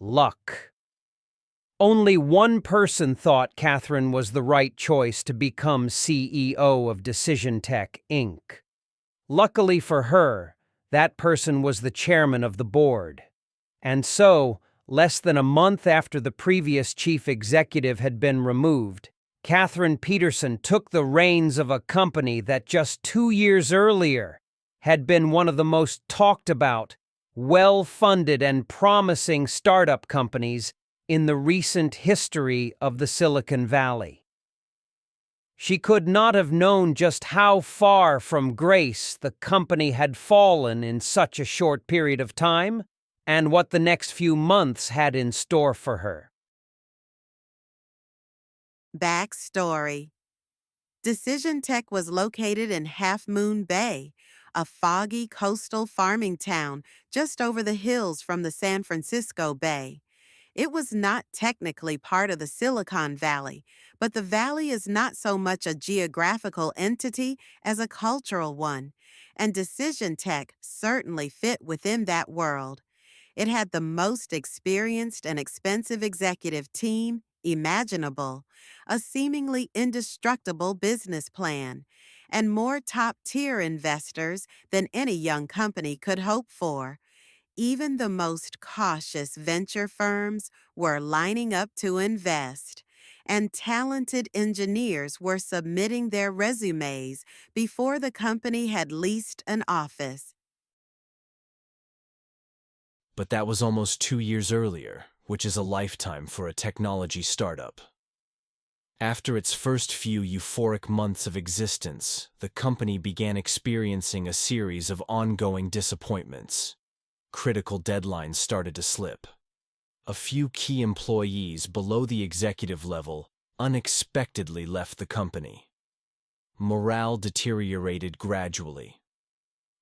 luck. Only one person thought Catherine was the right choice to become CEO of Decision Tech, Inc. Luckily for her, that person was the chairman of the board. And so, less than a month after the previous chief executive had been removed, Catherine Peterson took the reins of a company that just 2 years earlier had been one of the most talked about, well-funded, and promising startup companies in the recent history of the Silicon Valley. She could not have known just how far from grace the company had fallen in such a short period of time, and what the next few months had in store for her. Backstory. Decision Tech was located in Half Moon Bay, a foggy coastal farming town just over the hills from the San Francisco Bay. It was not technically part of the Silicon Valley, but the valley is not so much a geographical entity as a cultural one, and Decision Tech certainly fit within that world. It had the most experienced and expensive executive team imaginable, a seemingly indestructible business plan, and more top-tier investors than any young company could hope for. Even the most cautious venture firms were lining up to invest, and talented engineers were submitting their resumes before the company had leased an office. But that was almost 2 years earlier, which is a lifetime for a technology startup. After its first few euphoric months of existence, the company began experiencing a series of ongoing disappointments. Critical deadlines started to slip. A few key employees below the executive level unexpectedly left the company. Morale deteriorated gradually.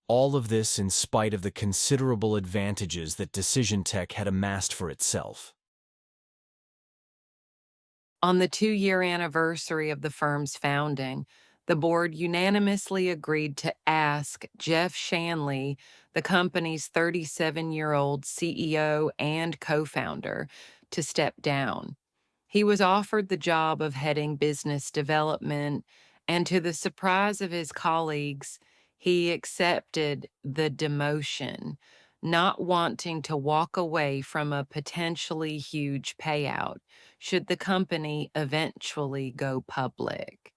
All of this in spite of the considerable advantages that Decision Tech had amassed for itself. On the 2-year anniversary of the firm's founding, the board unanimously agreed to ask Jeff Shanley, the company's 37-year-old CEO and co-founder, to step down. He was offered the job of heading business development, and to the surprise of his colleagues, he accepted the demotion, not wanting to walk away from a potentially huge payout should the company eventually go public.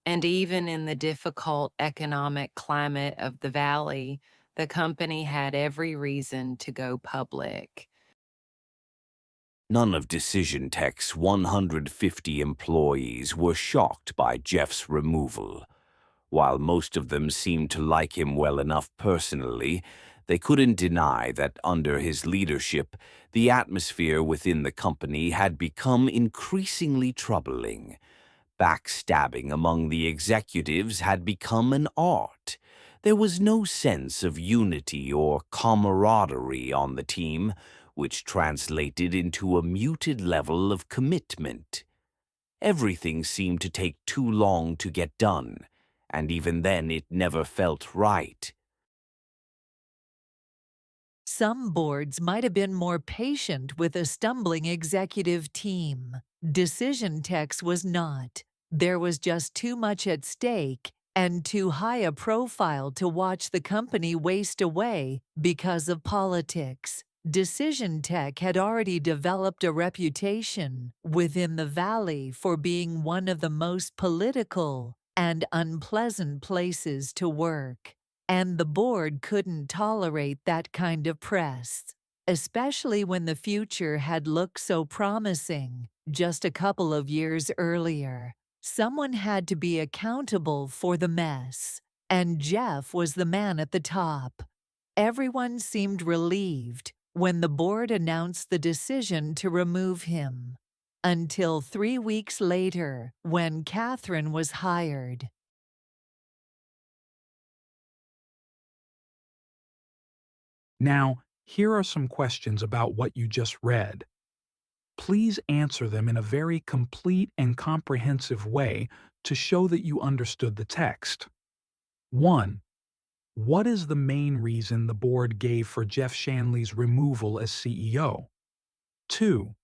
And even in the difficult economic climate of the valley, the company had every reason to go public. None of Decision Tech's 150 employees were shocked by Jeff's removal. While most of them seemed to like him well enough personally, they couldn't deny that under his leadership, the atmosphere within the company had become increasingly troubling. Backstabbing among the executives had become an art. There was no sense of unity or camaraderie on the team, which translated into a muted level of commitment. Everything seemed to take too long to get done, and even then it never felt right. Some boards might have been more patient with a stumbling executive team. Decision Tech's was not. There was just too much at stake and too high a profile to watch the company waste away because of politics. Decision Tech had already developed a reputation within the valley for being one of the most political and unpleasant places to work. And the board couldn't tolerate that kind of press, especially when the future had looked so promising just a couple of years earlier. Someone had to be accountable for the mess, and Jeff was the man at the top. Everyone seemed relieved when the board announced the decision to remove him, until 3 weeks later when Catherine was hired. Now, here are some questions about what you just read. Please answer them in a very complete and comprehensive way to show that you understood the text. 1. What is the main reason the board gave for Jeff Shanley's removal as CEO? 2.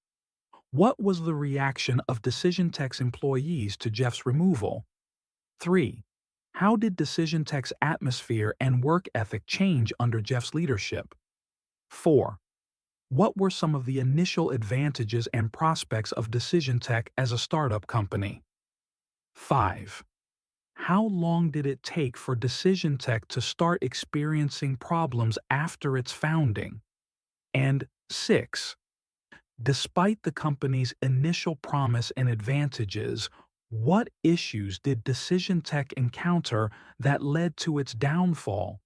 What was the reaction of Decision Tech's employees to Jeff's removal? 3. How did Decision Tech's atmosphere and work ethic change under Jeff's leadership? 4. What were some of the initial advantages and prospects of Decision Tech as a startup company? 5. How long did it take for Decision Tech to start experiencing problems after its founding? And 6. Despite the company's initial promise and advantages, what issues did Decision Tech encounter that led to its downfall